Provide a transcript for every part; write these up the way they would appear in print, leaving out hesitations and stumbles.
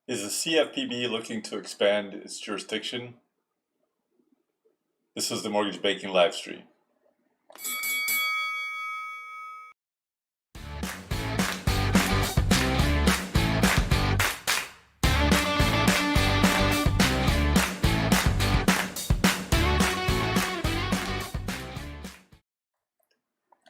Is the CFPB looking to expand its jurisdiction? This is the Mortgage Banking live stream.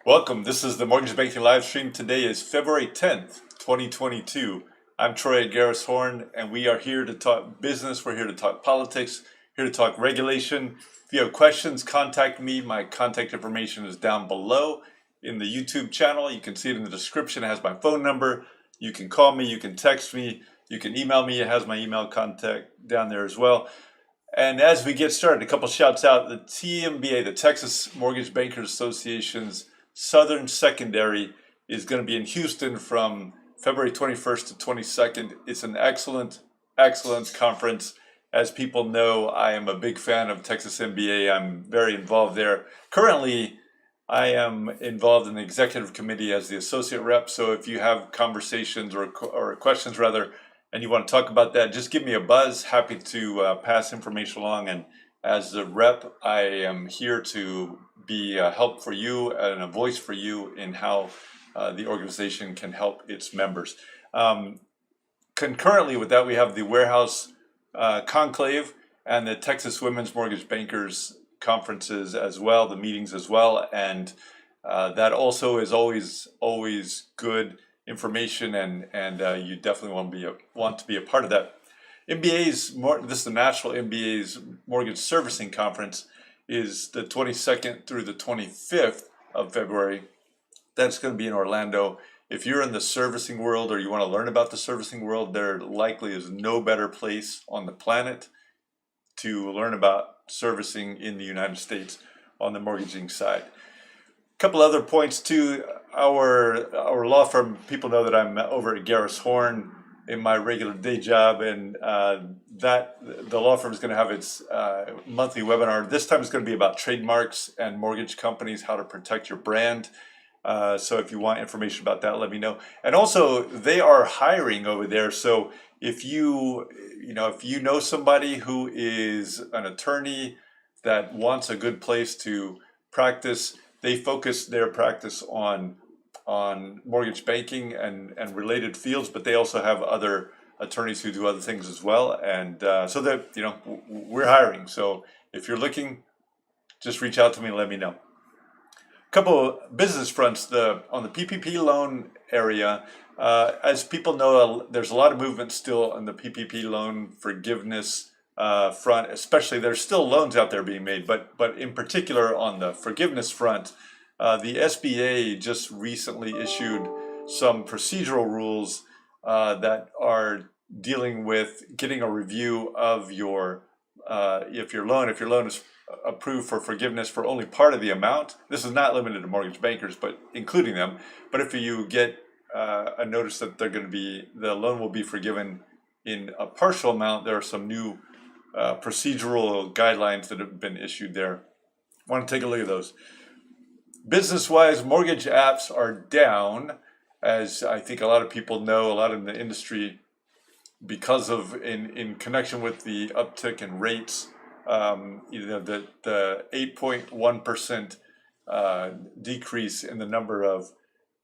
Welcome. This is the Mortgage Banking live stream. Today is February 10th, 2022. I'm Troy at Garris Horn, and we are here to talk business. We're here to talk politics, here to talk regulation. If you have questions, contact me. My contact information is down below in the YouTube channel. You can see it in the description. It has my phone number. You can call me. You can text me. You can email me. It has my email contact down there as well. And as we get started, a couple shouts out. The TMBA, the Texas Mortgage Bankers Association's Southern Secondary, is going to be in Houston from February 21st to 22nd. It's an excellent conference. As people know, I am a big fan of Texas MBA. I'm very involved there. Currently, I am involved in the executive committee as the associate rep. So if you have conversations or questions rather, and you want to talk about that, just give me a buzz. Happy to pass information along. And as the rep, I am here to be a help for you and a voice for you in how the organization can help its members. Concurrently with that, we have the Warehouse Conclave and the Texas Women's Mortgage Bankers conferences as well, the meetings as well. And that also is always good information, and you definitely want to be a part of that. This is the National MBA's Mortgage Servicing Conference, is the 22nd through the 25th of February. That's going to be in Orlando. If you're in the servicing world or you want to learn about the servicing world, there likely is no better place on the planet to learn about servicing in the United States on the mortgaging side. A couple other points too. Our law firm, people know that I'm over at Garris Horn in my regular day job, and that the law firm is going to have its monthly webinar. This time it's going to be about trademarks and mortgage companies, how to protect your brand. So if you want information about that, let me know. And also, they are hiring over there. So if you know somebody who is an attorney that wants a good place to practice, they focus their practice on mortgage banking and related fields, but they also have other attorneys who do other things as well. And so that, we're hiring. So if you're looking, just reach out to me and let me know. A couple of business fronts, on the PPP loan area, as people know, there's a lot of movement still on the PPP loan forgiveness front. Especially, there's still loans out there being made, but in particular on the forgiveness front, the SBA just recently issued some procedural rules that are dealing with getting a review of your if your loan is approved for forgiveness for only part of the amount. This is not limited to mortgage bankers, but including them. But if you get a notice that the loan will be forgiven in a partial amount, there are some new procedural guidelines that have been issued there. I want to take a look at those. Business-wise, mortgage apps are down, as I think a lot of people know, a lot in the industry, because of in connection with the uptick in rates. The 8.1% decrease in the number of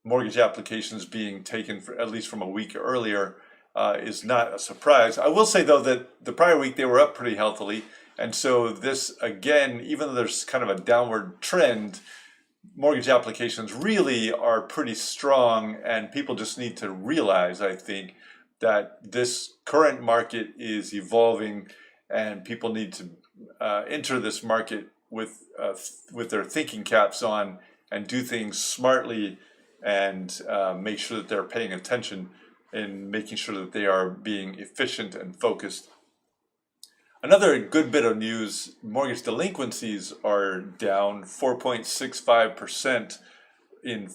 mortgage applications being taken, at least from a week earlier, is not a surprise. I will say, though, that the prior week they were up pretty healthily. And so this, again, even though there's kind of a downward trend, mortgage applications really are pretty strong, and people just need to realize, I think, that this current market is evolving, and people need to enter this market with their thinking caps on and do things smartly, and make sure that they're paying attention and making sure that they are being efficient and focused. Another good bit of news, mortgage delinquencies are down 4.65% in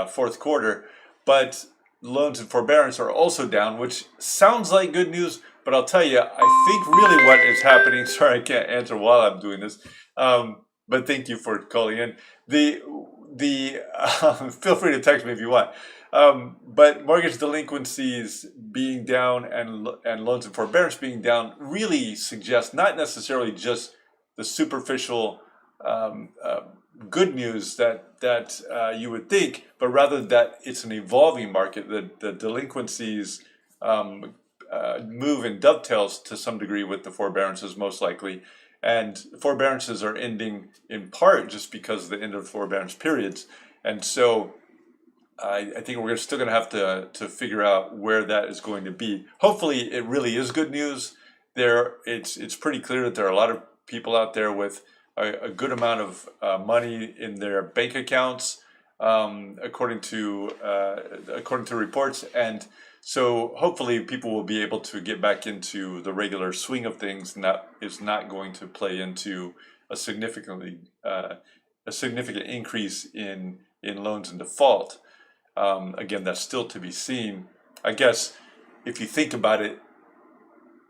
fourth quarter, but loans in forbearance are also down, which sounds like good news, but I'll tell you, I think really what is happening, sorry I can't answer while I'm doing this, but thank you for calling in. the feel free to text me if you want. But mortgage delinquencies being down and loans in forbearance being down really suggests not necessarily just the superficial good news that you would think, but rather that it's an evolving market. The delinquencies move in dovetails to some degree with the forbearances, most likely. And forbearances are ending in part just because of the end of forbearance periods. And so I think we're still going to have to figure out where that is going to be. Hopefully, it really is good news. It's pretty clear that there are a lot of people out there with a good amount of money in their bank accounts, according to reports, and so hopefully people will be able to get back into the regular swing of things, and that is not going to play into a significant increase in loans in default. Again, that's still to be seen. I guess if you think about it,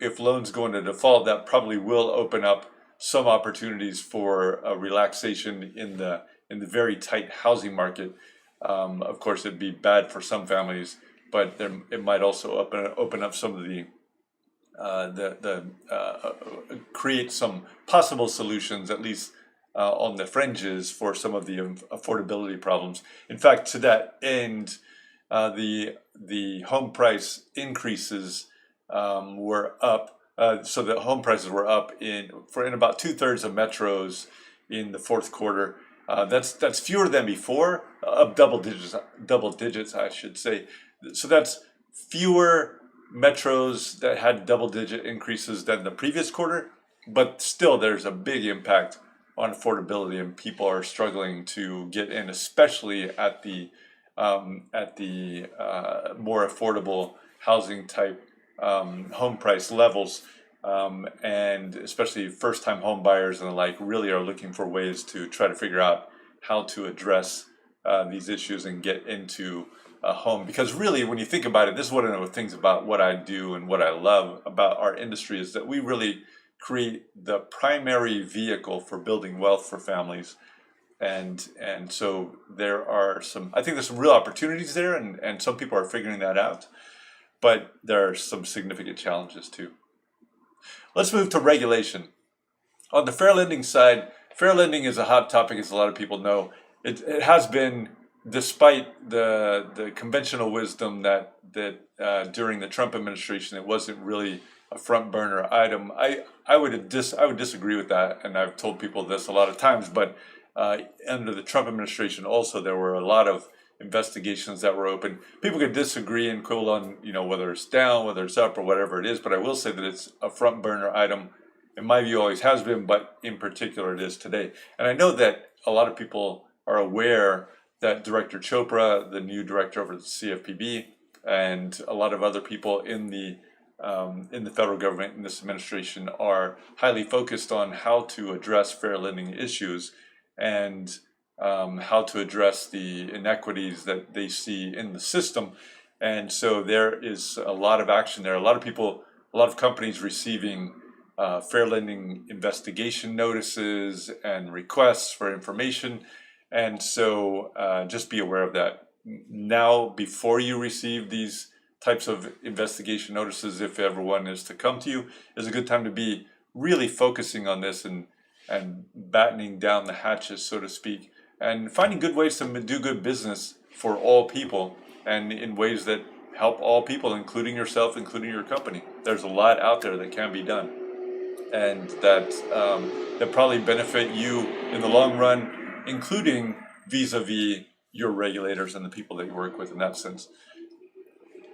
if loans go into default, that probably will open up some opportunities for a relaxation in the very tight housing market. Of course, it'd be bad for some families, but it might also open up some of create some possible solutions, at least on the fringes, for some of the affordability problems. In fact, to that end, the home price increases were up. So the home prices were up in about 2/3 of metros in the fourth quarter. That's fewer than before, up double digits, I should say. So that's fewer metros that had double-digit increases than the previous quarter, but still there's a big impact on affordability, and people are struggling to get in, especially at the more affordable housing type home price levels, and especially first-time home buyers and the like really are looking for ways to try to figure out how to address these issues and get into a home. Because really, when you think about it, this is one of the things about what I do and what I love about our industry, is that we really create the primary vehicle for building wealth for families. And so I think there's some real opportunities there, and some people are figuring that out, but there are some significant challenges too. Let's move to regulation. On the fair lending side, fair lending is a hot topic, as a lot of people know. It has been, despite the conventional wisdom that during the Trump administration it wasn't really a front burner item. I would disagree with that, and I've told people this a lot of times. But under the Trump administration, also there were a lot of investigations that were open. People could disagree and quibble on whether it's down, whether it's up, or whatever it is. But I will say that it's a front burner item. In my view, always has been, but in particular, it is today. And I know that a lot of people are aware that Director Chopra, the new director over at the CFPB, and a lot of other people in the federal government in this administration are highly focused on how to address fair lending issues and how to address the inequities that they see in the system. And so there is a lot of action there. A lot of companies receiving fair lending investigation notices and requests for information. And so just be aware of that. Now, before you receive these types of investigation notices, if everyone is to come to you, is a good time to be really focusing on this and battening down the hatches, so to speak, and finding good ways to do good business for all people, and in ways that help all people, including yourself, including your company. There's a lot out there that can be done, and that probably benefit you in the long run, including vis-a-vis your regulators and the people that you work with in that sense.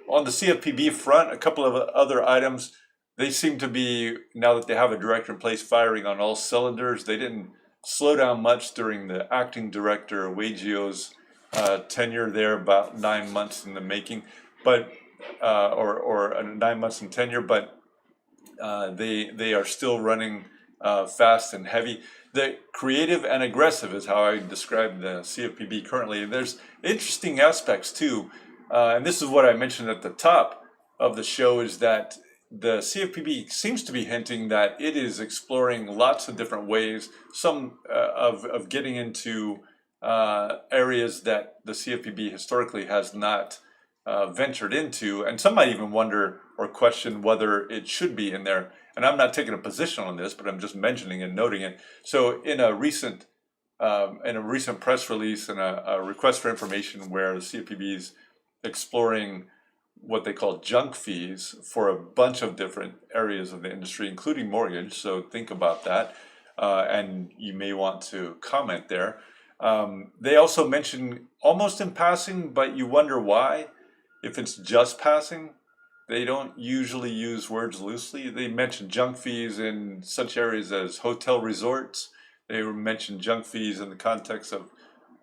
On the CFPB front, a couple of other items. They seem to be, now that they have a director in place, firing on all cylinders. They didn't slow down much during the acting director Waggio's tenure there, about 9 months in the making, but or 9 months in tenure. But they are still running fast and heavy. The creative and aggressive is how I describe the CFPB currently. And there's interesting aspects too. And this is what I mentioned at the top of the show, is that the CFPB seems to be hinting that it is exploring lots of different ways, some of getting into areas that the CFPB historically has not ventured into, and some might even wonder or question whether it should be in there. And I'm not taking a position on this, but I'm just mentioning and noting it. So in a recent press release and a request for information where the CFPB is exploring what they call junk fees for a bunch of different areas of the industry, including mortgage. So think about that, and you may want to comment there. They also mention, almost in passing, but you wonder why, if it's just passing. They don't usually use words loosely. They mention junk fees in such areas as hotel resorts. They mention junk fees in the context of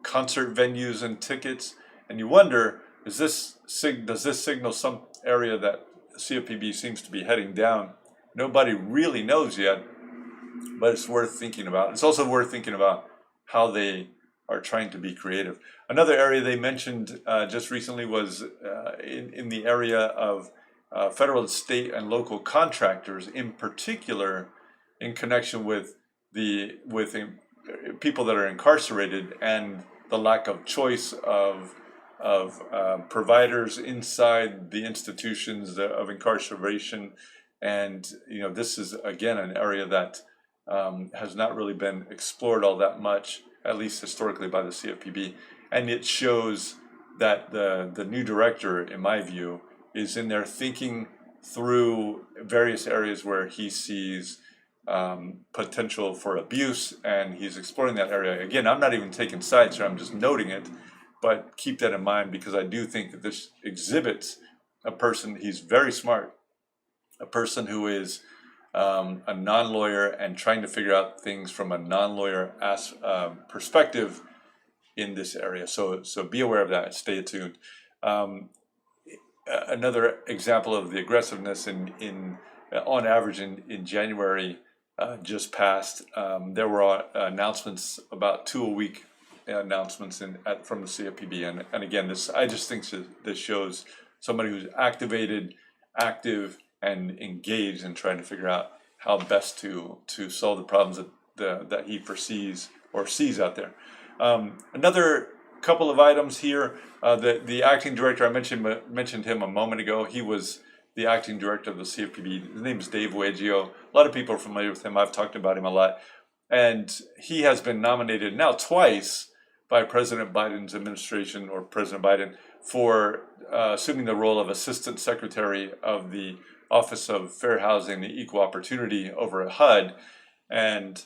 concert venues and tickets. And you wonder, does this signal some area that CFPB seems to be heading down? Nobody really knows yet, but it's worth thinking about. It's also worth thinking about how they are trying to be creative. Another area they mentioned just recently was in the area of federal, state, and local contractors, in particular, in connection with people that are incarcerated and the lack of choice of providers inside the institutions of incarceration. And this is again an area that has not really been explored all that much, at least historically, by the CFPB. And it shows that the new director, in my view, is in there thinking through various areas where he sees potential for abuse, and he's exploring that area. Again, I'm not even taking sides here, I'm just noting it, but keep that in mind, because I do think that this exhibits a person, he's very smart, a person who is a non-lawyer and trying to figure out things from a non-lawyer perspective in this area. So be aware of that, stay attuned. Another example of the aggressiveness on average in January just passed, there were announcements, about 2 a week announcements from the CFPB, and again, I just think this shows somebody who's active and engaged in trying to figure out how best to solve the problems that he foresees or sees out there. Another couple of items here. The acting director, I mentioned him a moment ago. He was the acting director of the CFPB. His name is Dave Waggio. A lot of people are familiar with him. I've talked about him a lot. And he has been nominated now twice by President Biden's administration, or President Biden, for assuming the role of Assistant Secretary of the Office of Fair Housing and Equal Opportunity over at HUD. And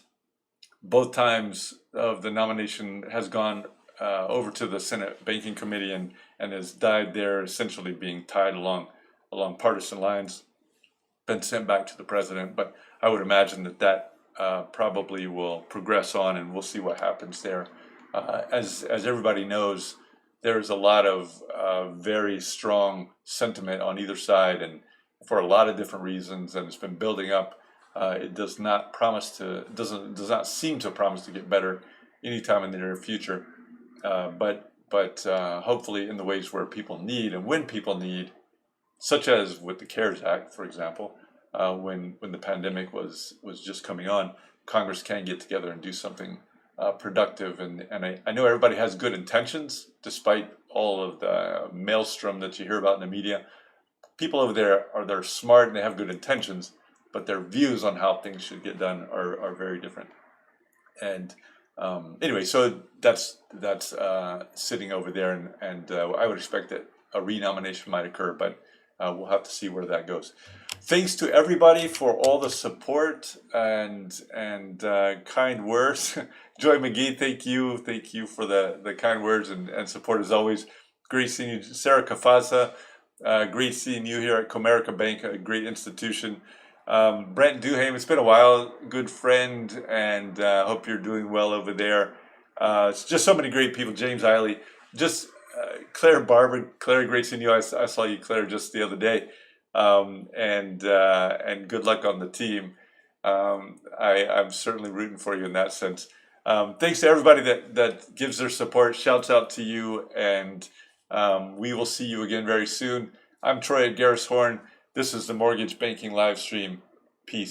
both times of the nomination has gone over to the Senate Banking Committee and has died there, essentially being tied along partisan lines, been sent back to the president. But I would imagine that probably will progress on, and we'll see what happens there. As everybody knows, there's a lot of very strong sentiment on either side, and for a lot of different reasons, and it's been building up. It does not seem to promise to get better anytime in the near future. But hopefully in the ways where people need, and when people need, such as with the CARES Act, for example, when the pandemic was just coming on, Congress can get together and do something productive. And I know everybody has good intentions, despite all of the maelstrom that you hear about in the media. People over there they're smart and they have good intentions, but their views on how things should get done are very different. And anyway, so that's sitting over there, and I would expect that a renomination might occur, but we'll have to see where that goes. Thanks to everybody for all the support and kind words. Joy McGee, thank you for the kind words and support as always. Great seeing you, Sarah Kafasa. Great seeing you here at Comerica Bank, a great institution. Brent Duham, it's been a while, good friend, and hope you're doing well over there. It's just so many great people. James Eiley, just Claire Barber. Claire, great seeing you. I saw you, Claire, just the other day. And good luck on the team. I'm certainly rooting for you in that sense. Thanks to everybody that gives their support. Shouts out to you, and we will see you again very soon. I'm Troy at Garris Horn. This is the Mortgage Banking Live Stream.